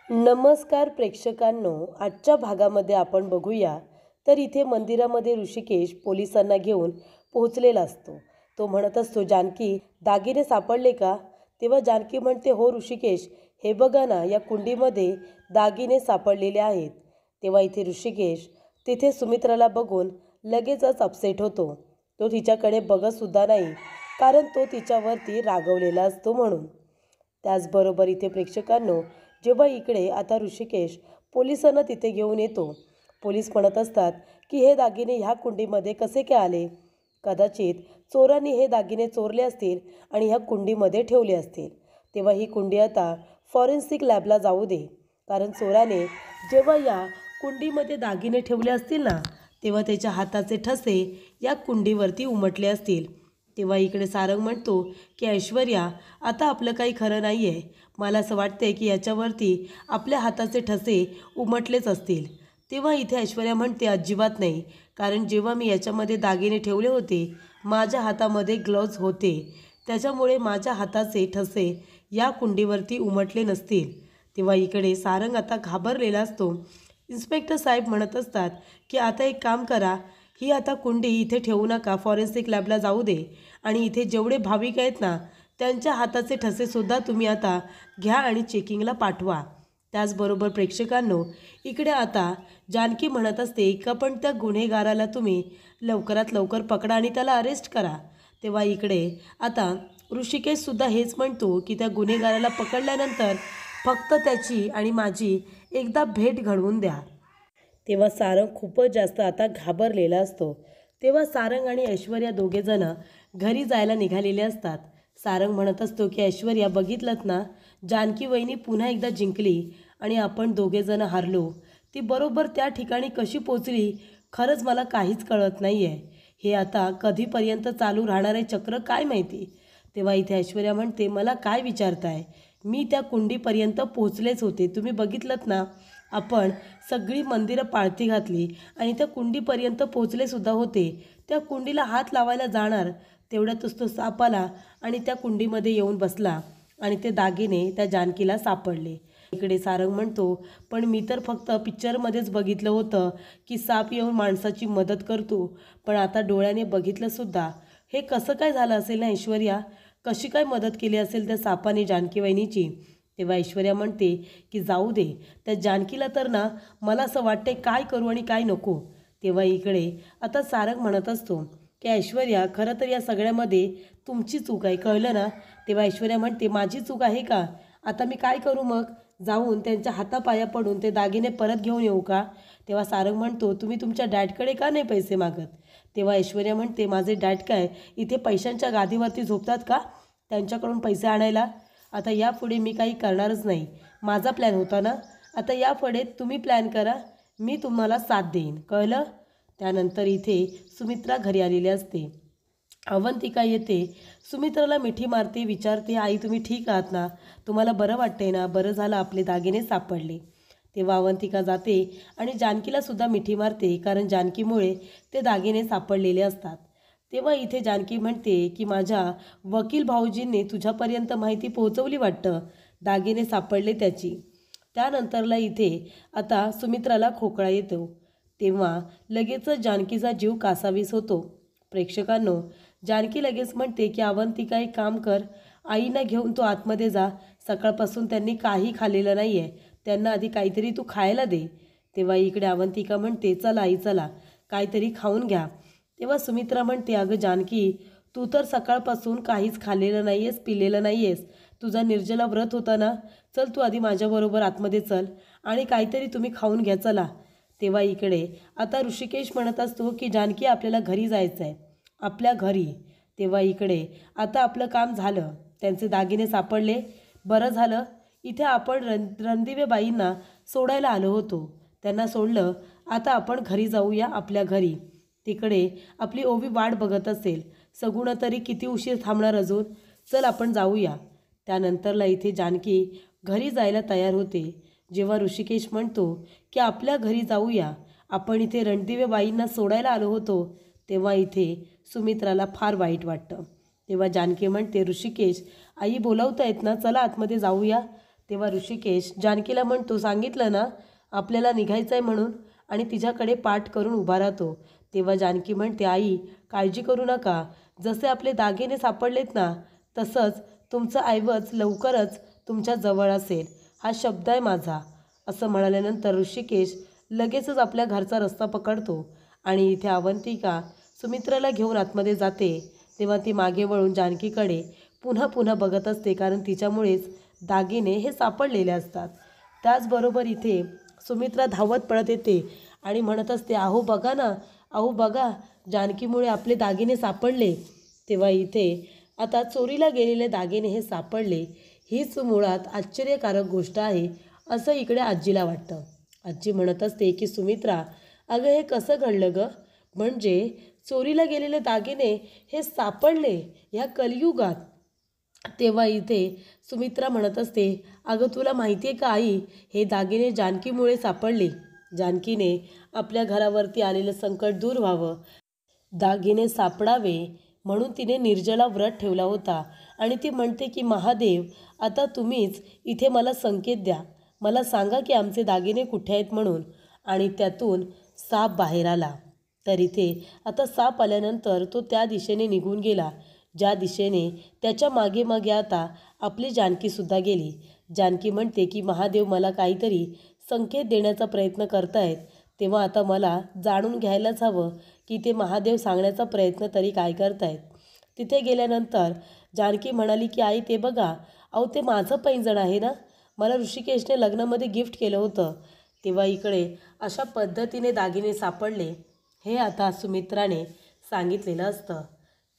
नमस्कार प्रेक्षकांनो, आजच्या भागामध्ये आपण बघूया तर इथे मंदिरामध्ये ऋषिकेश पोलिसांना घेऊन पोहोचलेला असतो। तो म्हणत असतो, जानकी दागिने सापडले का? तेव्हा जानकी म्हणते, हो ऋषिकेश, हे बघा ना, या कुंडीमध्ये दागिने सापडलेले आहेत। तेव्हा इथे ऋषिकेश तिथे सुमित्राला बघून लगेचच अपसेट होतो। तो तिच्याकडे बघतसुद्धा नाही, कारण तो तिच्यावरती रागवलेला असतो म्हणून। त्याचबरोबर इथे प्रेक्षकांनो, जेव्हा इकडे आता ऋषिकेश पोलिसांना तिथे घेऊन येतो, पोलीस म्हणत असतात की हे दागिने ह्या कुंडीमध्ये कसे काय आले? कदाचित चोरांनी हे दागिने चोरले असतील आणि ह्या कुंडीमध्ये ठेवले असतील। तेव्हा ही कुंडी आता फॉरेन्सिक लॅबला जाऊ दे, कारण चोराने जेव्हा या कुंडीमध्ये दागिने ठेवले असतील ना, तेव्हा त्याच्या हाताचे ठसे या कुंडीवरती उमटले असतील। तेव्हा इकडे सारंग म्हणतो की ऐश्वर्या, आता आपलं काही खरं नाही आहे। मला असं वाटतंय की याच्यावरती आपल्या हाताचे ठसे उमटलेच असतील। तेव्हा इथे ऐश्वर्या म्हणते, अजिबात नाही, कारण जेव्हा मी याच्यामध्ये दागिने ठेवले होते, माझ्या हातामध्ये ग्लोव्ज होते, त्याच्यामुळे माझ्या हाताचे ठसे या कुंडीवरती उमटले नसतील। तेव्हा इकडे सारंग आता घाबरलेला असतो। इन्स्पेक्टर साहेब म्हणत असतात की आता एक काम करा, ही आता कुंडी इथे ठेवू नका, फॉरेन्सिक लॅबला जाऊ दे, आणि इथे जेवढे भाविक आहेत ना, त्यांच्या हाताचे ठसेसुद्धा तुम्ही आता घ्या आणि चेकिंगला पाठवा। त्याचबरोबर प्रेक्षकांनो, इकडे आता जानकी म्हणत असते का पण त्या गुन्हेगाराला तुम्ही लवकरात लवकर पकडा आणि त्याला अरेस्ट करा। तेव्हा इकडे आता ऋषिकेशसुद्धा हेच म्हणतो की त्या गुन्हेगाराला पकडल्यानंतर फक्त त्याची आणि माझी एकदा भेट घडवून द्या। तेव्हा सारंग खूपच जास्त आता घाबरलेला असतो। तेव्हा सारंग आणि ऐश्वर्या दोघेजण घरी जायला निघालेले असतात। सारंग म्हणत असतो की ऐश्वर्या, बघितलंत ना, जानकी वहिनी पुन्हा एकदा जिंकली आणि आपण दोघेजण हारलो। ती बरोबर त्या ठिकाणी कशी पोचली, खरंच मला काहीच कळत नाही आहे। हे आता कधीपर्यंत चालू राहणार आहे चक्र, काय माहिती। तेव्हा इथे ऐश्वर्या म्हणते, मला काय विचारताय, मी त्या कुंडीपर्यंत पोचलेच होते। तुम्ही बघितलंत ना, आपण सगळी मंदिरं पाळती घातली आणि त्या कुंडीपर्यंत पोचलेसुद्धा होते। त्या कुंडीला हात लावायला जाणार तेवढ्यातच तो साप आला आणि त्या कुंडीमध्ये येऊन बसला आणि ते दागिने त्या जानकीला सापडले। इकडे सारंग म्हणतो, पण मी तर फक्त पिक्चरमध्येच बघितलं होतं की साप येऊन माणसाची मदत करतो, पण आता डोळ्याने बघितलंसुद्धा। हे कसं काय झालं असेल ना ऐश्वर्या? कशी काय मदत केली असेल त्या सापाने जानकी वहिनीची? तेव्हा ऐश्वर्या म्हणते की जाऊ दे, त्या जानकीला तर ना मला असं वाटते काय करू आणि काय नको। तेव्हा इकडे आता सारंग म्हणत असतो की ऐश्वर्या, खरं तर या सगळ्यामध्ये तुमची चूक आहे, कळलं ना? तेव्हा ऐश्वर्या म्हणते, माझी चूक आहे का? आता मी काय करू मग? जाऊन त्यांच्या हातापाया पडून ते दागिने परत घेऊन येऊ का? तेव्हा सारंग म्हणतो, तुम्ही तुमच्या डॅडकडे का नाही पैसे मागत? तेव्हा ऐश्वर्या म्हणते, माझे डॅड काय इथे पैशांच्या गादीवरती झोपतात का त्यांच्याकडून पैसे आणायला? आता यापुढे मी काही करणारच नाही। माझा प्लॅन होता ना, आता यापुढे तुम्ही प्लॅन करा, मी तुम्हाला साथ देईन, कळलं? त्यानंतर इथे सुमित्रा घरी आलेली असते। अवंतिका येते, सुमित्राला मिठी मारते, विचारते, आई तुम्ही ठीक आहात ना? तुम्हाला बरं वाटतंय ना? बरं झालं आपले दागिने सापडले। तेव्हा अवंतिका जाते आणि जानकीलासुद्धा मिठी मारते, कारण जानकीमुळे ते दागिने सापडलेले असतात। तेव्हा इथे जानकी म्हणते की माझ्या वकील भाऊजींनी तुझ्यापर्यंत माहिती पोहोचवली वाटतं, दागिने सापडले त्याची। त्यानंतरला इथे आता सुमित्राला खोकला येतो, तेव्हा लगेचच जानकीचा जीव कासावीस होतो। प्रेक्षकांनो, जानकी लगेच म्हणते की अवंतिका, एक काम कर, आईना घेऊन तू आतमध्ये जा, सकाळपासून त्यांनी काही खाल्लेलं नाही आहे, त्यांना आधी काहीतरी तू खायला दे। तेव्हा इकडे अवंतिका म्हणते, चला आई चला, काहीतरी खाऊन घ्या। तेव्हा सुमित्रा म्हणते, अगं जानकी, तू तर सकाळपासून काहीच खाल्लेलं नाही आहेस, पिलेलं नाही आहेस, तुझा निर्जला व्रत होता ना, चल तू आधी माझ्याबरोबर आतमध्ये चल आणि काहीतरी तुम्ही खाऊन घ्या, चला। तेव्हा इकडे आता ऋषिकेश म्हणत असतो की जानकी, आपल्याला घरी जायचं आहे, आपल्या घरी। तेव्हा इकडे आता आपलं काम झालं, त्यांचे दागिने सापडले, बरं झालं इथे आपण रणदिवेबाईंना सोडायला आलो होतो, त्यांना सोडलं, आता आपण घरी जाऊया, आपल्या घरी। तिकडे आपली ओवी वाट बघत असेल, सगुणा तरी किती उशीर थांबणार अजून, चल आपण जाऊया। त्यानंतरला इथे जानकी घरी जायला तयार होते। जेव्हा ऋषिकेश म्हणतो की आपल्या घरी जाऊया, आपण इथे रणदिवेबाईंना सोडायला आलो होतो, तेव्हा इथे सुमित्राला फार वाईट वाटतं। तेव्हा जानकी म्हणते, ऋषिकेश, आई बोलवतायत ना, चला आतमध्ये जाऊया। तेव्हा ऋषिकेश जानकीला म्हणतो, सांगितलं ना आपल्याला निघायचं आहे म्हणून, आणि तिच्याकडे पाठ करून उभा राहतो. तेव्हा जानकी म्हणते, आई काळजी करू नका, जसे आपले दागिने सापडलेत ना तसंच तुमचं ऐवज लवकरच तुमच्या जवळ असेल, हा शब्द आहे माझा. असं म्हणाल्यानंतर ऋषिकेश लगेचच आपल्या घरचा रस्ता पकडतो आणि इथे अवंतिका सुमित्राला घेऊन आतमध्ये जाते. तेव्हा ती मागे वळून जानकीकडे पुन्हा पुन्हा बघत असते, कारण तिच्यामुळेच दागिने हे सापडलेले असतात. त्याचबरोबर इथे सुमित्रा धावत पळत येते आणि म्हणत असते, अहो बघा ना, अहो बघा, जानकीमुळे आपले दागिने सापडले. तेव्हा इथे आता चोरीला गेलेले दागिने हे सापडले, हीच मुळात आश्चर्यकारक गोष्ट आहे असं इकडे आजीला वाटतं. आजी म्हणत असते की सुमित्रा, अगं हे कसं घडलं गं? म्हणजे चोरीला गेलेले दागिने हे सापडले ह्या कलियुगात? तेव्हा इथे सुमित्रा म्हणत असते, अगं तुला माहिती आहे का आई, हे दागिने जानकीमुळे सापडले. जानकीने आपल्या घरावरती आलेलं संकट दूर व्हावं, दागिने सापडावे म्हणून तिने निर्जला व्रत ठेवला होता. आणि ती म्हणते की महादेव, आता तुम्हीच इथे मला संकेत द्या, मला सांगा की आमचे दागिने कुठे आहेत म्हणून. आणि त्यातून साप बाहेर आला. तर इथे आता साप आल्यानंतर तो त्या दिशेने निघून गेला, ज्या दिशेने त्याच्या मागे मागे आता आपली जानकीसुद्धा गेली. जानकी म्हणते की महादेव मला काहीतरी संकेत देण्याचा प्रयत्न करतायत, तेव्हा आता मला जाणून घ्यायलाच हवं की ते महादेव सांगण्याचा प्रयत्न तरी काय करतायत. तिथे गेल्यानंतर जानकी म्हणाली की आई ते बघा, अहो ते माझं पैंजण आहे ना, मला ऋषिकेशने लग्नामध्ये गिफ्ट केलं होतं. तेव्हा इकडे अशा पद्धतीने दागिने सापडले हे आता सुमित्राने सांगितलेलं असतं.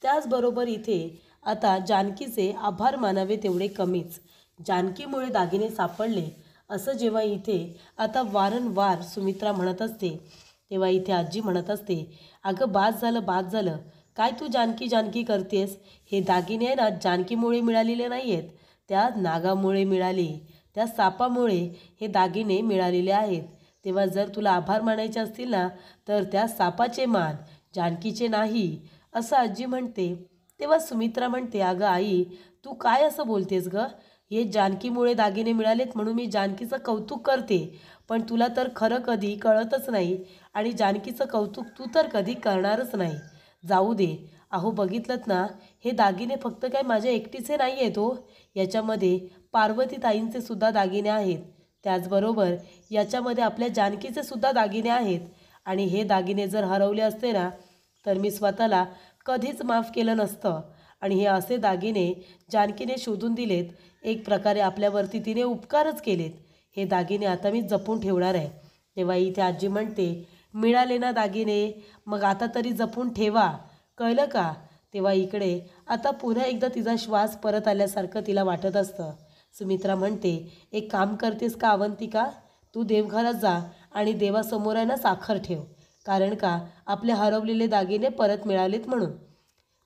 त्याचबरोबर इथे आता जानकीचे आभार मानावे तेवढे कमीच. जानकीमुळे दागिने सापडले असं जेव्हा इथे आता वारंवार सुमित्रा म्हणत असते, तेव्हा इथे आजी म्हणत असते, अगं बास झालं, बास झालं, काय तू जानकी जानकी करतेस? हे दागिने ना जानकीमुळे मिळालेले नाही आहेत, त्या नागामुळे मिळाले, त्या सापामुळे हे दागिने मिळालेले आहेत. तेव्हा जर तुला आभार मानायचे असतील ना तर त्या सापाचे मान, जानकीचे नाही, असं आजी म्हणते. तेव्हा सुमित्रा म्हणते, अगं आई तू काय असं बोलतेस गं? हे जानकीमुळे दागिने मिळालेत म्हणून मी जानकीचं कौतुक करते, पण तुला तर खरं कधी कळतच नाही आणि जानकीचं कौतुक तू तर कधी करणारच नाही. जाऊ दे, अहो बघितलंत ना, हे दागिने फक्त काय माझ्या एकटीचे नाही आहेत हो, याच्यामध्ये पार्वती ताईंचे सुद्धा दागिने आहेत, त्याचबरोबर याच्यामध्ये आपल्या जानकीचे सुद्धा दागिने आहेत. आणि हे दागिने जर हरवले असते ना तर मी स्वतःला कधीच माफ केलं नसतं. आणि हे असे दागिने जानकीने शोधून दिलेत, एक प्रकारे आपल्यावरती तिने उपकारच केलेत. हे दागिने आता मी जपून ठेवणार आहे. तेव्हा इथे आजी म्हणते, मिळाले ना दागिने, मग आता तरी जपून ठेवा, कळलं का? तेव्हा इकडे आता पुन्हा एकदा तिचा श्वास परत आल्यासारखं तिला वाटत असतं. सुमित्रा म्हणते, एक काम करतेस का अवंतिका, तू देवघरात जा आणि देवासमोर आहे ना साखर ठेव, कारण का आपले हरवलेले दागिने परत मिळालेत म्हणून.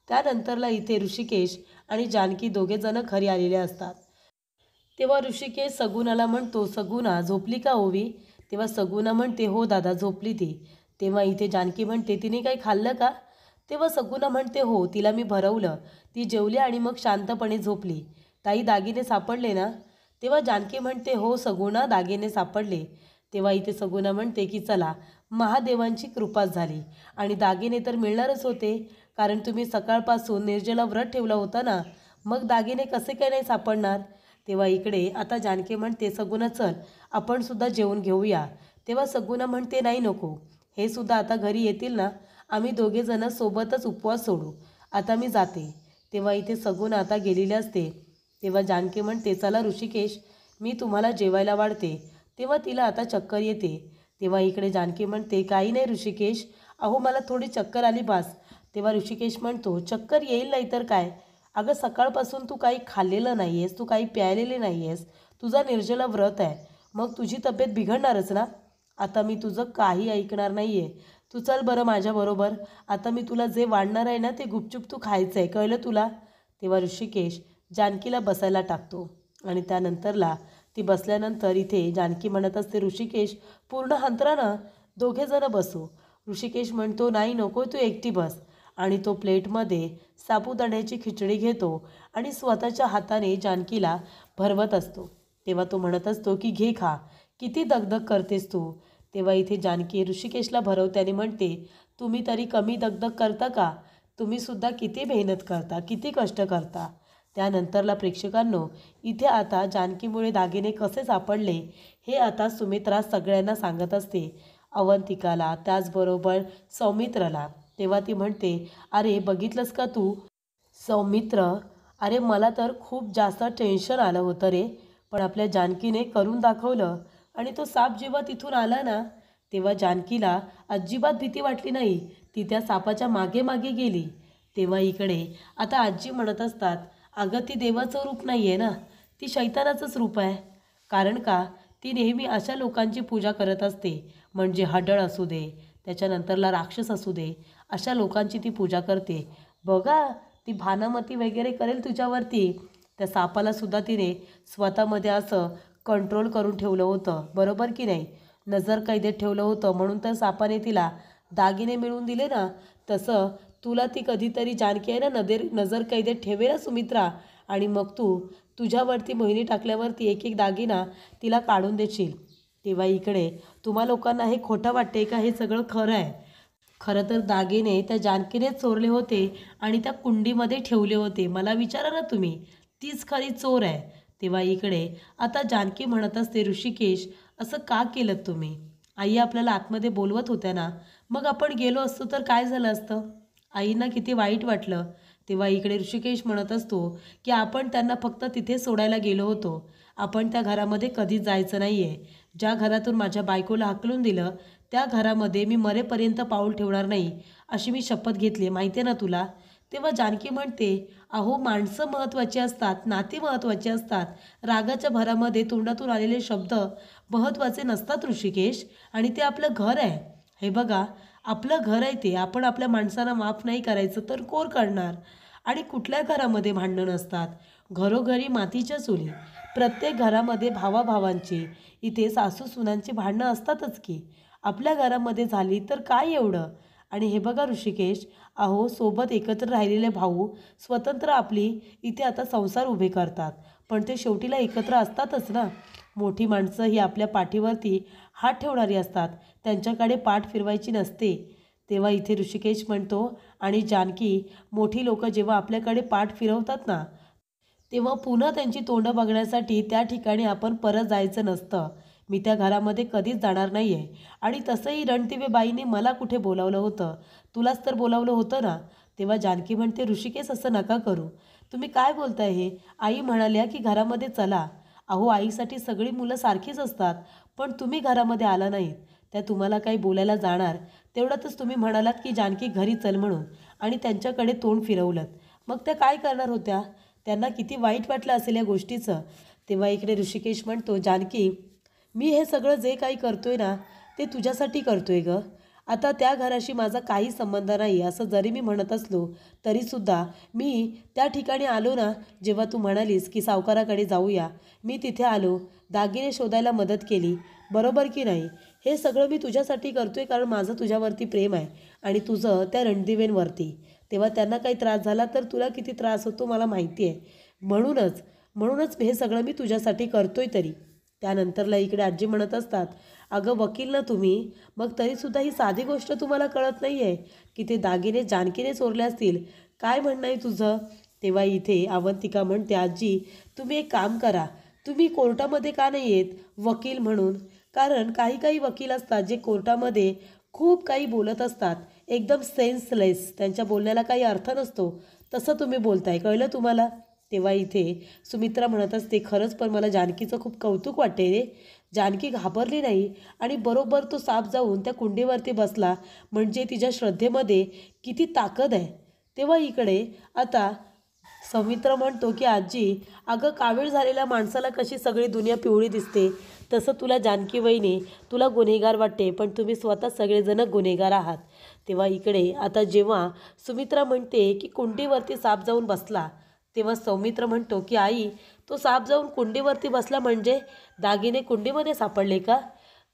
त्यानंतरला इथे ऋषिकेश आणि जानकी दोघेजणं घरी आलेले असतात. तेव्हा ऋषिकेश सगुणाला म्हणतो, सगुणा झोपली का ओवी? तेव्हा सगुणा म्हणते, हो दादा झोपली ती. तेव्हा इथे जानकी म्हणते, तिने काही खाल्लं का? तेव्हा सगुणा म्हणते, हो तिला मी भरवलं, ती जेवली आणि मग शांतपणे झोपली. ताई दागिने सापडले ना? तेव्हा जानकी म्हणते, हो सगुणा दागिने सापडले. तेव्हा इथे सगुणा म्हणते की चला, महादेवांची कृपाच झाली आणि दागिने तर मिळणारच होते, कारण तुम्ही सकाळपासून निर्जला व्रत ठेवला होता ना, मग दागिने कसे काय नाही सापडणार? तेव्हा इकडे आता जानकी म्हणते, सगुणा चल आपण सुद्धा जेवून घेऊया. तेव्हा सगुणा म्हणते, नाही नको, हे सुद्धा आता घरी येतील ना, आम्ही दोघेजणं सोबतच उपवास सोडू, आता मी जाते. तेव्हा इथे सगुणा आता गेलेली असते. तेव्हा जानकी म्हणते, चला ऋषिकेश मी तुम्हाला जेवायला वाढते. तेव्हा तिला आता चक्कर येते. तेव्हा इकडे जानकी म्हणते, काही नाही ऋषिकेश, अहो मला थोडी चक्कर आली बास. तेव्हा ऋषिकेश म्हणतो, चक्कर येईल नाही तर काय, अगं सकाळपासून तू काही खाल्लेलं नाही आहेस, तू काही प्यायलेले नाही आहेस, तुझा निर्जला व्रत आहे, मग तुझी तब्येत बिघडणारच ना. आता मी तुझं काही ऐकणार नाही आहे, तू चल बरं माझ्याबरोबर, आता मी तुला जे वाढणार आहे ना ते गुपचूप तू खायचं आहे, कळलं तुला? तेव्हा ऋषिकेश जानकीला बसायला टाकतो आणि त्यानंतरला ती बसल्यानंतर इथे जानकी म्हणत असते, ऋषिकेश पूर्ण हंतरानं दोघेजणं बसू. ऋषिकेश म्हणतो, नाही नको, तू एकटी बस. आणि तो प्लेटमध्ये साबुदाण्याची खिचडी घेतो आणि स्वतःच्या हाताने जानकीला भरवत असतो. तेव्हा तो म्हणत असतो की घे खा, किती दगदग करतेस तू. तेव्हा इथे जानकी ऋषिकेशला भरवत्याने म्हणते, तुम्ही तरी कमी दगदग करता का? तुम्हीसुद्धा किती मेहनत करता, किती कष्ट करता. त्यानंतरला प्रेक्षकांनो, इथे आता जानकीमुळे दागिने कसे सापडले हे आता सुमित्रा सगळ्यांना सांगत असते, अवंतिकाला, त्याचबरोबर सौमित्रला. तेव्हा ती म्हणते, अरे बघितलंस का तू सौमित्र, अरे मला तर खूप जास्त टेन्शन आलं होतं रे, पण आपल्या जानकीने करून दाखवलं. आणि तो साप जेव्हा तिथून आला ना, तेव्हा जानकीला अजिबात भीती वाटली नाही. ती त्या सापाच्या मागे मागे गेली. तेव्हा इकडे आता आजी म्हणत असतात, अगं ती देवाचं रूप नाही आहे ना, ती शैतानाचंच रूप आहे. कारण का, ती नेहमी अशा लोकांची पूजा करत असते, म्हणजे हडळ असू दे, त्याच्यानंतरला राक्षस असू दे, अशा लोकांची ती पूजा करते. बघा, ती भानामती वगैरे करेल तुझ्यावरती. त्या सापाला सुद्धा तिने स्वतःमध्ये असं कंट्रोल करून ठेवलं होतं, बरोबर की नाही. नजर कैदेत ठेवलं होतं, म्हणून तर सापाने तिला दागिने मिळवून दिले ना. तसं तुला ती कधीतरी जानकी आहे ना नजर कैदेत ठेवेल सुमित्रा, आणि मग तू तुझ्यावरती मोहिनी टाकल्यावरती एक एक दागिना तिला काढून देशील. तेव्हा इकडे तुम्हा लोकांना हे खोटं वाटते का हे सगळं खरं आहे? खरं तर दागिने त्या जानकीनेच चोरले होते आणि त्या कुंडीमध्ये ठेवले होते. मला विचारा ना तुम्ही, तीच खरी चोर आहे. तेव्हा इकडे आता जानकी म्हणत असते, ऋषिकेश असं का केलं तुम्ही? आई आपल्याला आतमध्ये बोलवत होत्या ना, मग आपण गेलो असतो तर काय झालं असतं? आईंना किती वाईट वाटलं. तेव्हा इकडे ऋषिकेश म्हणत असतो की आपण त्यांना फक्त तिथे सोडायला गेलो होतो, आपण त्या घरामध्ये कधीच जायचं नाही आहे. ज्या घरातून माझ्या बायकोला हाकलून दिलं त्या घरामध्ये मी मरेपर्यंत पाऊल ठेवणार नाही, अशी मी शपथ घेतली, माहिती आहे ना तुला. तेव्हा जानकी म्हणते, अहो माणसं महत्त्वाची असतात, नाती महत्त्वाची असतात, रागाच्या भरामध्ये तोंडातून आलेले शब्द महत्त्वाचे नसतात ऋषिकेश. आणि ते आपलं घर आहे. हे बघा, आपलं घर आहे ते, आपण आपल्या माणसांना माफ नाही करायचं तर कोण करणार? आणि कुठल्या घरामध्ये भांडणं नसतात? घरोघरी मातीच्या चुली. प्रत्येक घरामध्ये भावाभावांची, इथे सासू सुनांची भांडणं असतातच की. आपल्या घरामध्ये झाली तर काय एवढं? आणि हे बघा ऋषिकेश, अहो सोबत एकत्र राहिलेले भाऊ स्वतंत्र आपली इथे आता संसार उभे करतात, पण ते शेवटीला एकत्र असतातच ना. मोठी माणसं ही आपल्या पाठीवरती हात ठेवणारी असतात, त्यांच्याकडे पाठ फिरवायची नसते. तेव्हा इथे ऋषिकेश म्हणतो, आणि जानकी, मोठी लोकं जेव्हा आपल्याकडे पाठ फिरवतात ना, तेव्हा पुन्हा त्यांची तोंडं बघण्यासाठी त्या ठिकाणी आपण परत जायचं नसतं. मी त्या घरामध्ये कधीच जाणार नाही आहे. आणि तसंही रणदिवेबाईने मला कुठे बोलावलं होतं? तुलाच तर बोलावलं होतं ना. तेव्हा जानकी म्हणते, ऋषिकेश असं नका करू, तुम्ही काय बोलताय हे? आई म्हणाल्या की घरामध्ये चला. अहो आईसाठी सगळी मुलं सारखीच असतात, पण तुम्ही घरामध्ये आला नाहीत. त्या तुम्हाला काही बोलायला जाणार तेवढ्यातच तुम्ही म्हणालात की जानकी घरी चल म्हणून, आणि त्यांच्याकडे तोंड फिरवलं. मग त्या काय करणार होत्या? त्यांना किती वाईट वाटलं असेल या गोष्टीचं. तेव्हा इकडे ऋषिकेश म्हणतो, जानकी, मी हे सगळं जे काही करतोय ना, ते तुझ्यासाठी करतोय गं. आता त्या घराशी माझा काही संबंध नाही असं जरी मी म्हणत असलो तरीसुद्धा मी त्या ठिकाणी आलो ना, जेव्हा तू म्हणालीस की सावकाराकडे जाऊया, मी तिथे आलो, दागिने शोधायला मदत केली, बरोबर की नाही. हे सगळं मी तुझ्यासाठी करतोय, कारण माझं तुझ्यावरती प्रेम आहे आणि तुझं त्या रणदिवेंवरती. तेव्हा त्यांना काही त्रास झाला तर तुला किती त्रास होतो मला माहिती आहे. म्हणूनच म्हणूनच हे सगळं मी तुझ्यासाठी करतोय तरी. त्यानंतरला इकडे आजी म्हणत असतात, अगं वकील ना तुम्ही, मग तरीसुद्धा ही साधी गोष्ट तुम्हाला कळत नाही आहे की ते दागिने जानकीने चोरले असतील. काय म्हणणं आहे तुझं? तेव्हा इथे अवंतिका म्हणते, आजी तुम्ही एक काम करा, तुम्ही कोर्टामध्ये का नाही येत वकील म्हणून? कारण काही काही वकील असतात जे कोर्टामध्ये खूप काही बोलत असतात, एकदम सेन्सलेस, त्यांच्या बोलण्याला काही अर्थ नसतो. तसं तुम्ही बोलताय, कळलं तुम्हाला? तेव्हा इथे सुमित्रा म्हणत असते, खरंच पण मला जानकीचं खूप कौतुक वाटते रे. जानकी घाबरली नाही आणि बरोबर तो साप जाऊन त्या कुंडीवरती बसला, म्हणजे तिच्या श्रद्धेमध्ये किती ताकद आहे. तेव्हा इकडे आता सौमित्र म्हणतो की आजी, अगं कावीळ झालेल्या माणसाला कशी सगळी दुनिया पिवळी दिसते, तसं तुला जानकी वहिनी तुला गुन्हेगार वाटते, पण तुम्ही स्वतः सगळेजण गुन्हेगार आहात. तेव्हा इकडे आता जेव्हा सुमित्रा म्हणते की कुंडीवरती साप जाऊन बसला, तेव्हा सौमित्र म्हणतो की आई, तो साप जाऊन कुंडीवरती बसला म्हणजे दागिने कुंडीमध्ये सापडले का?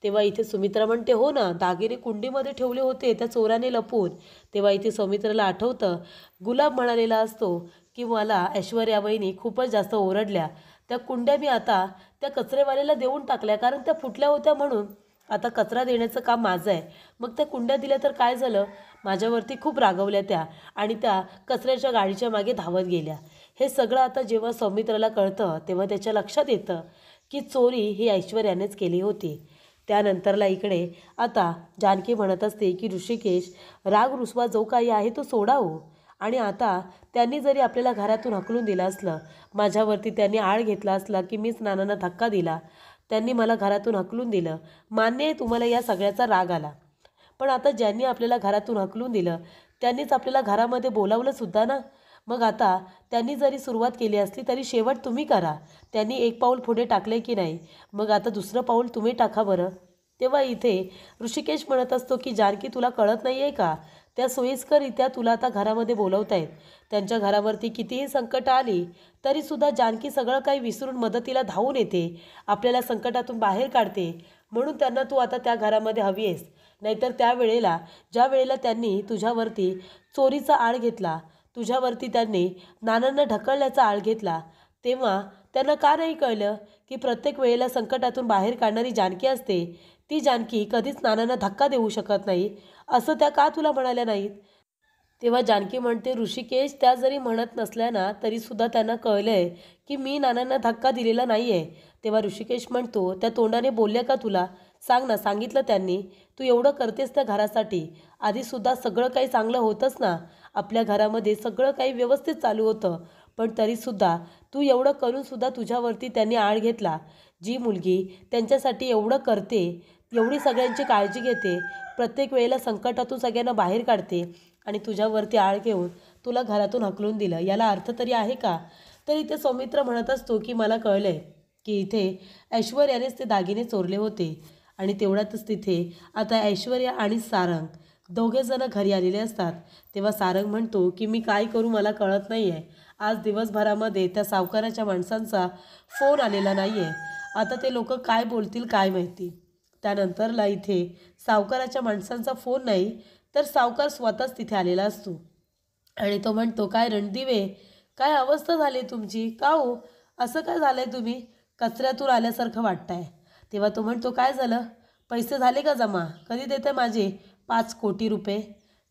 तेव्हा इथे सुमित्रा म्हणते, हो ना, दागिने कुंडीमध्ये ठेवले होते त्या चोराने लपवून. तेव्हा इथे सौमित्राला आठवतं, गुलाब म्हणालेला असतो की मला ऐश्वर्या वहिनी खूपच जास्त ओरडल्या, त्या कुंड्या मी आता त्या कचरेवाल्याला देऊन टाकल्या, कारण त्या फुटल्या होत्या म्हणून. आता कचरा देण्याचं काम माझं आहे. मग त्या कुंड्या दिल्या तर काय झालं, माझ्यावरती खूप रागवल्या त्या आणि त्या कचऱ्याच्या गाडीच्या मागे धावत गेल्या. हे सगळं आता जेव्हा सौमित्राला कळतं तेव्हा त्याच्या लक्षात येतं की चोरी ही ऐश्वर्यानेच केली होती. त्यानंतरला इकडे आता जानकी म्हणत असते की ऋषिकेश, राग रुसवा जो काही आहे तो सोडा हो. आणि आता त्यांनी जरी आपल्याला घरातून हकलून दिलं असलं, माझ्यावरती त्यांनी आळ घेतला असला की मीच नानांना धक्का दिला, त्यांनी मला घरातून हकलून दिलं, मान्य आहे तुम्हाला या सगळ्याचा राग आला. पण आता ज्यांनी आपल्याला घरातून हकलून दिलं त्यांनीच आपल्याला घरामध्ये बोलावलं सुद्धा ना. मग आता त्यांनी जरी सुरुवात केली असली तरी शेवट तुम्ही करा. त्यांनी एक पाऊल पुढे टाकले की नाही, मग आता दुसरं पाऊल तुम्ही टाका बरं. तेव्हा इथे ऋषिकेश म्हणत असतो की जानकी, तुला कळत नाही आहे का, त्या सोयीस्कररित्या तुला आता घरामध्ये बोलवत आहेत. त्यांच्या घरावरती कितीही संकट आली तरीसुद्धा जानकी सगळं काही विसरून मदतीला धावून येते, आपल्याला संकटातून बाहेर काढते. म्हणून त्यांना तू आता त्या घरामध्ये हवी आहेस. नाहीतर त्यावेळेला ज्या वेळेला त्यांनी तुझ्यावरती चोरीचा आळ घेतला, तुझ्यावरती त्यांनी नानांना ढकलण्याचा आळ घेतला, तेव्हा त्यांना का नाही कळलं की प्रत्येक वेळेला संकटातून बाहेर काढणारी जानकी असते, ती जानकी कधीच नानांना धक्का देऊ शकत नाही, असं त्या का तुला म्हणाल्या नाहीत. तेव्हा जानकी म्हणते, ऋषिकेश, त्या जरी म्हणत नसल्या ना तरीसुद्धा त्यांना कळलं आहे की मी नानांना धक्का दिलेला नाही आहे. तेव्हा ऋषिकेश म्हणतो, त्या तोंडाने बोलल्या का तुला, सांग ना, सांगितलं त्यांनी, तू एवढं करतेस त्या घरासाठी, आधीसुद्धा सगळं काही चांगलं होतंच ना, आपल्या घरामध्ये सगळं काही व्यवस्थित चालू होतं, पण तरीसुद्धा तू एवढं करूनसुद्धा तुझ्यावरती त्यांनी आळ घेतला. जी मुलगी त्यांच्यासाठी एवढं करते, एवढी सगळ्यांची काळजी घेते, प्रत्येक वेळेला संकटातून सगळ्यांना बाहेर काढते, आणि तुझ्यावरती आळ घेऊन तुला घरातून हकलून दिलं, याला अर्थ तरी आहे का. तर इथे सौमित्र म्हणत असतो की मला कळलं आहे की इथे ऐश्वर्यानेच ते दागिने चोरले होते. आणि तेवढ्यातच तिथे आता ऐश्वर्या आणि सारंग दोघेजणं घरी आलेले असतात. तेव्हा सारंग म्हणतो की मी काय करू मला कळत नाही आहे. आज दिवसभरामध्ये त्या सावकाराच्या माणसांचा फोन आलेला नाही आहे. आता ते लोक काय बोलतील काय माहिती. त्यानंतरला इथे सावकाराच्या माणसांचा फोन नाही तर सावकार स्वतःच तिथे आलेला असतो आणि तो म्हणतो, काय रणदिवे, काय अवस्था झाली तुमची, का हो असं काय झालं आहे, तुम्ही कचऱ्यातून आल्यासारखं वाटतंय. तेव्हा तो म्हणतो, काय झालं, पैसे झाले का जमा, कधी देते माझे 5 कोटी रुपये.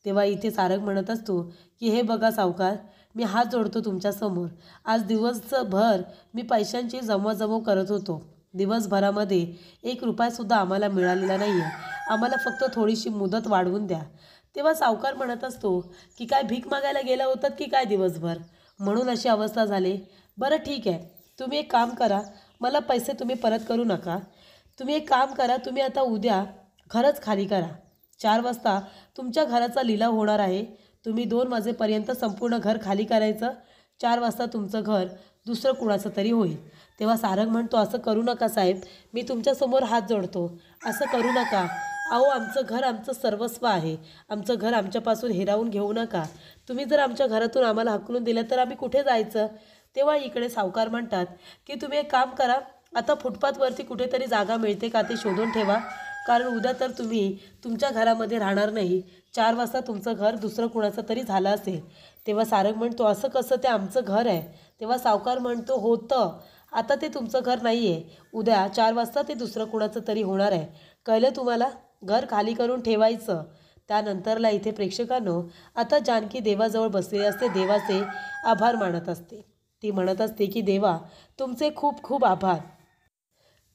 तेव्हा इथे सारंग म्हणत असतो की हे बघा सावकार, मी हात जोडतो तुमच्यासमोर, आज दिवसभर मी पैशांची जमवाजमव करत होतो, दिवसभरामध्ये 1 रुपयासुद्धा आम्हाला मिळालेला नाही आहे, आम्हाला फक्त थोडीशी मुदत वाढवून द्या. तेव्हा सावकार म्हणत असतो की काय भीक मागायला गेला होतात की काय दिवसभर, म्हणून अशी अवस्था झाली. बरं ठीक आहे, तुम्ही एक काम करा, मला पैसे तुम्ही परत करू नका. तुम्ही एक काम करा, तुम्ही आता उद्या घरच खाली करा. 4 वाजता तुमच्या घराचा लिलाव होणार आहे. तुम्ही 2 वाजेपर्यंत संपूर्ण घर खाली करायचं. 4 वाजता तुमचं घर दुसरं कुणाचं तरी होईल. तेव्हा सारंग म्हणतो, असं करू नका साहेब, मी तुमच्यासमोर हात जोडतो, असं करू नका. अहो, आमचं घर आमचं सर्वस्व आहे, आमचं घर आमच्यापासून हिरावून घेऊ नका. तुम्ही जर आमच्या घरातून आम्हाला हकलून दिलं तर आम्ही कुठे जायचं. तेव्हा इकडे सावकार म्हणतात की तुम्ही एक काम करा, आता फुटपाथवरती कुठेतरी जागा मिळते का ते शोधून ठेवा, कारण उद्या तर तुम्ही तुमच्या घरामध्ये राहणार नाही. 4 वाजता तुमचं घर दुसरं कुणाचं तरी झालं असेल. तेव्हा सारंग म्हणतो, असं कसं, ते आमचं घर आहे. तेव्हा सावकार म्हणतो, होतं, आता ते तुमचं घर नाही आहे, उद्या 4 वाजता ते दुसरं कुणाचं तरी होणार आहे, कळलं तुम्हाला, घर खाली करून ठेवायचं. त्यानंतरला इथे प्रेक्षकांनो आता जानकी देवाजवळ बसलेली असते, देवाचे आभार मानत असते. ती म्हणत असते की देवा, तुमचे खूप खूप आभार,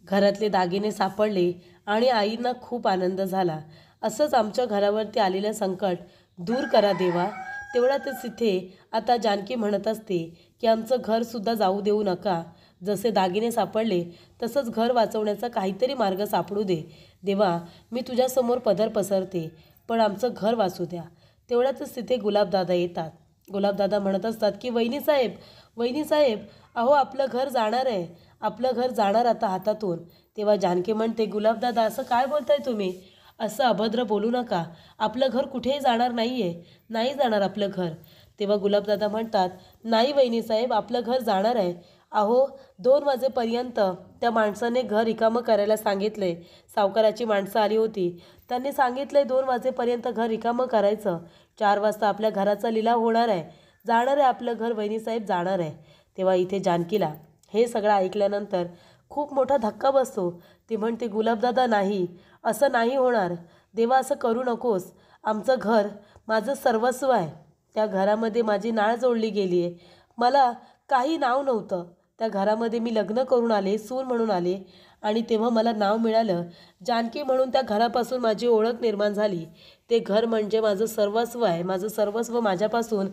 घरातले दागिने सापडले आणि आईंना खूप आनंद झाला. असंच आमच्या घरावरती आलेलं संकट दूर करा देवा. तेवढ्यातच इथे आता जानकी म्हणत असते की आमचं घरसुद्धा जाऊ देऊ नका, जसे दागिने सापडले तसंच घर वाचवण्याचा काहीतरी मार्ग सापडू दे. देवा, मी तुझ्यासमोर पदर पसरते, पण आमचं घर वाचू द्या. तेवढ्यातच तिथे गुलाबदादा येतात. गुलाबदादा म्हणत असतात की वहिनीसाहेब, वहिनीसाहेब, अहो आपलं घर जाणार आहे, आपलं घर जाणार आता हातातून. तेव्हा जानकी म्हणते, गुलाबदादा असं काय बोलताय तुम्ही, असं अभद्र बोलू नका, आपलं घर कुठेही जाणार नाही आहे, नाही जाणार आपलं घर. तेव्हा गुलाबदादा म्हणतात, नाही वहिनीसाहेब, आपलं घर जाणार आहे. अहो 2 वाजेपर्यंत त्या माणसाने घर रिकामं करायला सांगितलं आहे, सावकाराची माणसं आली होती, त्यांनी सांगितलं आहे 2 वाजेपर्यंत घर रिकामं करायचं. 4 वाजता आपल्या घराचा लिलाव होणार आहे, जाणार आहे आपलं घर वहिनीसाहेब, जाणार आहे. तेव्हा इथे जानकीला हे सगळं ऐकल्यानंतर खूप मोठा धक्का बसतो. ती म्हणते, गुलाबदादा नाही, असं नाही होणार. देवा असं करू नकोस. आमचं घर माझं सर्वस्व आहे. त्या घरामध्ये माझी नाळ जोडली गेली आहे. मला काही नाव नव्हतं. त्या घरामध्ये मी लग्न करून आले, सून म्हणून आले आणि तेव्हा मला नाव मिळालं. जानकी म्हणून त्या घरापासून माझी ओळख निर्माण झाली. ते घर म्हणजे माझं सर्वस्व आहे. माझं सर्वस्व माझ्यापासून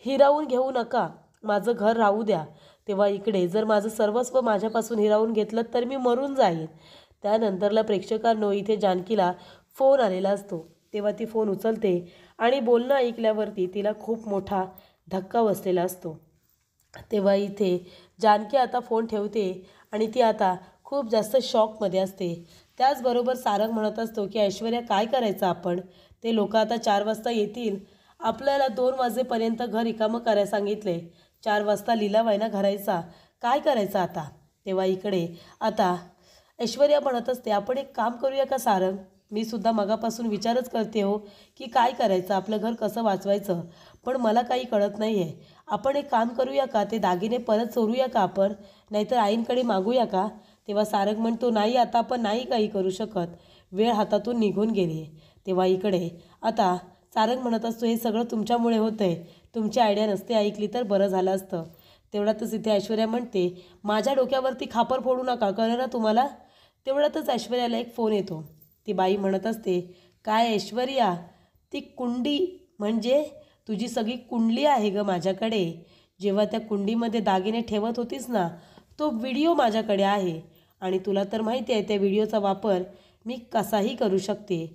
हिरावून घेऊ नका. माझं घर राहू द्या. तेव्हा इकडे जर माझं सर्वस्व माझ्यापासून हिरावून घेतलं तर मी मरून जाईन. त्यानंतरला प्रेक्षकांनो इथे जानकीला फोन आलेला असतो. तेव्हा ती फोन उचलते आणि बोलणं ऐकल्यावरती तिला खूप मोठा धक्का बसलेला असतो. तेव्हा इथे जानकी आता फोन ठेवते आणि ती आता खूप जास्त शॉकमध्ये असते. त्याचबरोबर सारंग म्हणत असतो की ऐश्वर्या काय करायचं आपण? ते लोक आता 4 वाजता येतील. आपल्याला 2 वाजेपर्यंत घर रिकामं करायला सांगितले. 4 वाजता लिलाव आहे ना घरायचा. काय करायचं आता? तेव्हा इकडे आता ऐश्वर्या म्हणत असते, आपण एक काम करूया का सारंग? मी सुद्धा मगापासून विचारच करते हो की काय करायचं, आपलं घर कसं वाचवायचं. पण मला काही कळत नाही आहे. आपण एक काम करूया का, ते दागिने परत चोरूया का आपण? नाहीतर आईंकडे मागूया का? तेव्हा सारंग म्हणतो, नाही आता आपण नाही काही करू शकत. वेळ हातातून निघून गेली आहे. तेव्हा इकडे आता सारंग म्हणत असतो, हे सगळं तुमच्यामुळे होतं आहे. तुमची आयडिया नसते ऐकली तर बरं झालं असतं. तेवढ्यातच इथे ऐश्वर्या म्हणते, माझ्या डोक्यावरती खापर फोडू नका, कळलं ना तुम्हाला? तेवढ्यातच ऐश्वर्याला एक फोन येतो. ती बाई म्हणत असते, काय ऐश्वर्या, ती कुंडी म्हणजे तुझी सगळी कुंडली आहे ग माझ्याकडे. जेव्हा त्या कुंडीमध्ये दागिने ठेवत होतीस ना, तो व्हिडिओ माझ्याकडे आहे. आणि तुला तर माहिती आहे त्या व्हिडिओचा वापर मी कसाही करू शकते.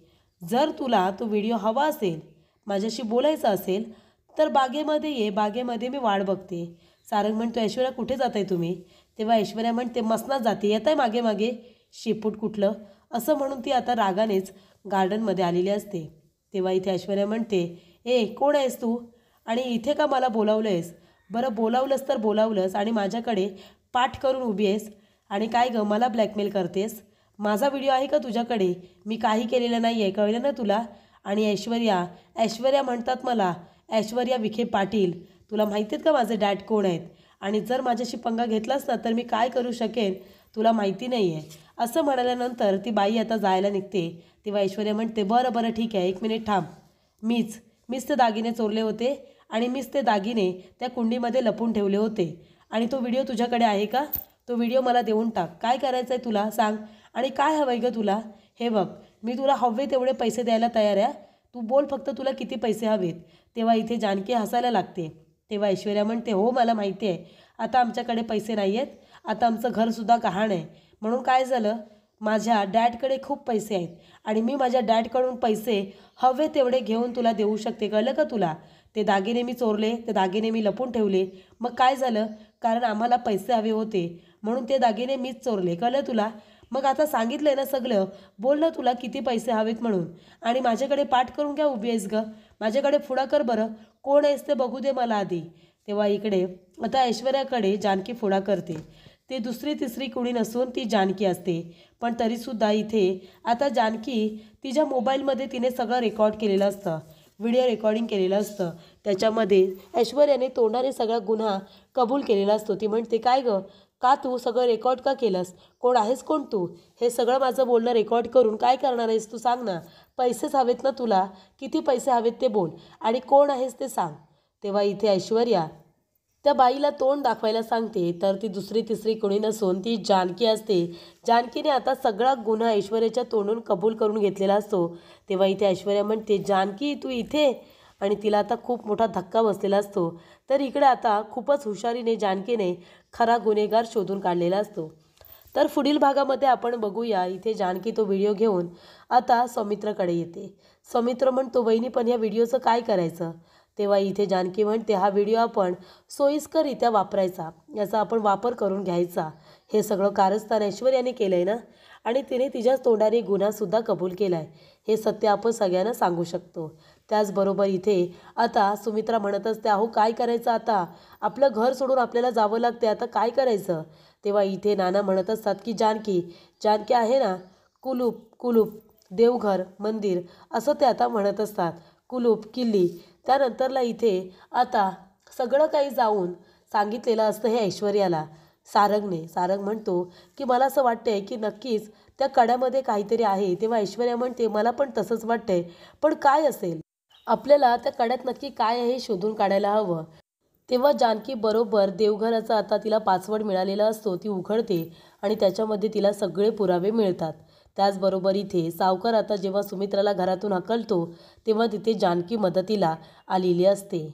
जर तुला तो व्हिडिओ हवा असेल, माझ्याशी बोलायचं असेल तर बागेमध्ये ये, बागेमध्ये मी वाट बघते. सारंग म्हणतो, ऐश्वर्या कुठे जात आहे तुम्ही? तेव्हा ऐश्वर्या म्हणते, मसनात जाते, येत आहे मागे मागे, शेपूट कुठलं, असं म्हणून ती आता रागानेच गार्डनमध्ये आलेली असते. तेव्हा इथे ऐश्वर्या म्हणते, ए कोण आहेस तू आणि इथे का मला बोलावलं आहेस? बरं बोलावलंस तर बोलावलंस आणि माझ्याकडे पाठ करून उभी आहेस आणि काय गं मला ब्लॅकमेल करतेस? माझा व्हिडिओ आहे का तुझ्याकडे? मी काही केलेलं नाही आहे, कळलं ना तुला? आणि ऐश्वर्या, ऐश्वर्या म्हणतात मला, ऐश्वर्या विखे पाटील. तुला माहिती आहेत का माझे डॅड कोण आहेत? आणि जर माझ्याशी पंगा घेतलास ना तर मी काय करू शकेन तुला माहिती नाही आहे. असं म्हणाल्यानंतर ती बाई आता जायला निघते. तेव्हा ऐश्वर्या म्हणते, बरं बरं ठीक आहे, 1 मिनिट थांब. मीच ते दागिने चोरले होते आणि मीच ते दागिने त्या कुंडीमध्ये लपून ठेवले होते. आणि तो व्हिडिओ तुझ्याकडे आहे का? तो व्हिडिओ मला देऊन टाक. काय करायचं आहे तुला सांग आणि काय हवं आहे गं तुला? हे बघ, मी तुला हवे तेवढे पैसे द्यायला तयार आहे. तू बोल फक्त तुला किती पैसे हवेत. तेव्हा इथे जानकी हसायला लागते. तेव्हा ऐश्वर्या म्हणते, हो मला माहिती आहे, आता आमच्याकडे पैसे नाही आहेत. आता आमचं घरसुद्धा गहाण आहे. म्हणून काय झालं, माझ्या डॅडकडे खूप पैसे आहेत आणि मी माझ्या डॅडकडून पैसे हवे तेवढे घेऊन तुला देऊ शकते, कळलं का तुला? ते दागिने मी चोरले, ते दागिने मी लपून ठेवले. मग काय झालं, कारण आम्हाला पैसे हवे होते म्हणून ते दागिने मीच चोरले, कळलं तुला? मग आता सांगितलं ना सगळं, बोल ना तुला किती पैसे हवेत म्हणून. आणि माझ्याकडे पाठ करून काय उभी आहेस गं? माझ्याकडे फुडा कर बरं, कोण आहेस ते बघू दे मला आधी. तेव्हा इकडे आता ऐश्वर्याकडे जानकी फुडा करते. ते दुसरी तिसरी कुणी नसून ती जानकी असते. पण तरीसुद्धा इथे आता जानकी तिच्या मोबाईलमध्ये तिने सगळं रेकॉर्ड केलेलं असतं, व्हिडिओ रेकॉर्डिंग केलेलं असतं. त्याच्यामध्ये ऐश्वर्याने तोंडाने सगळा गुन्हा कबूल केलेला असतो. ती म्हणते, काय गं, का तू सगळं रेकॉर्ड का केलंस? कोण आहेस कोण तू? हे सगळं माझं बोलणं रेकॉर्ड करून काय करणार आहेस तू सांग ना? पैसेच हवेत ना तुला? किती पैसे हवेत ते बोल आणि कोण आहेस ते सांग. तेव्हा इथे ऐश्वर्या त्या बाईला तोंड दाखवायला सांगते. तर ती दुसरी तिसरी कोणी नसून ती जानकी असते. जानकीने आता सगळा गुन्हा ऐश्वर्याच्या तोंडून कबूल करून घेतलेला असतो. तेव्हा इथे ऐश्वर्या म्हणते, जानकी तू इथे? आणि तिला आता खूप मोठा धक्का बसलेला असतो. तर इकडे आता खूपच हुशारीने जानकीने खरा गुन्हेगार शोधून काढलेला असतो. तर पुढील भागामध्ये आपण बघूया, इथे जानकी तो व्हिडिओ घेऊन आता सौमित्रकडे येते. सौमित्र म्हणतो, वहिनी पण ह्या व्हिडिओचं काय करायचं? तेव्हा इथे जानकी म्हणते, हा व्हिडिओ आपण सोयीस्कररित्या वापरायचा, याचा आपण वापर करून घ्यायचा. हे सगळं कारस्थान ऐश्वर्याने केलं आहे ना, आणि तिने तिच्याच तोंडाने गुन्हासुद्धा कबूल केला आहे. हे सत्य आपण सगळ्यांना सांगू शकतो. त्याचबरोबर इथे आता सुमित्रा म्हणत असते, अहो काय करायचं आता? आपलं घर सोडून आपल्याला जावं लागते, आता काय करायचं? तेव्हा इथे नाना म्हणत असतात की जानकी जानकी आहे ना, कुलूप कुलूप देवघर मंदिर असं ते आता म्हणत असतात, कुलूप किल्ली. त्यानंतरला इथे आता सगळं काही जाऊन सांगितलेलं असतं हे ऐश्वर्याला. सारंग म्हणतो की मला असं वाटतंय की नक्कीच त्या कड्यामध्ये काहीतरी आहे. तेव्हा ऐश्वर्या म्हणते मला पण तसंच वाटतंय, पण काय असेल? आपल्याला त्या कड्यात नक्की काय आहे हे शोधून काढायला हवं. तेव्हा जानकी बरोबर देवघराचा आता तिला पासवर्ड मिळालेला असतो. ती उघडते आणि त्याच्यामध्ये तिला सगळे पुरावे मिळतात. त्याचबरोबर इथे सावकार आता जेव्हा सुमित्राला घरातून हकलतो तेव्हा तिथे जानकी मदतीला आलेली असते.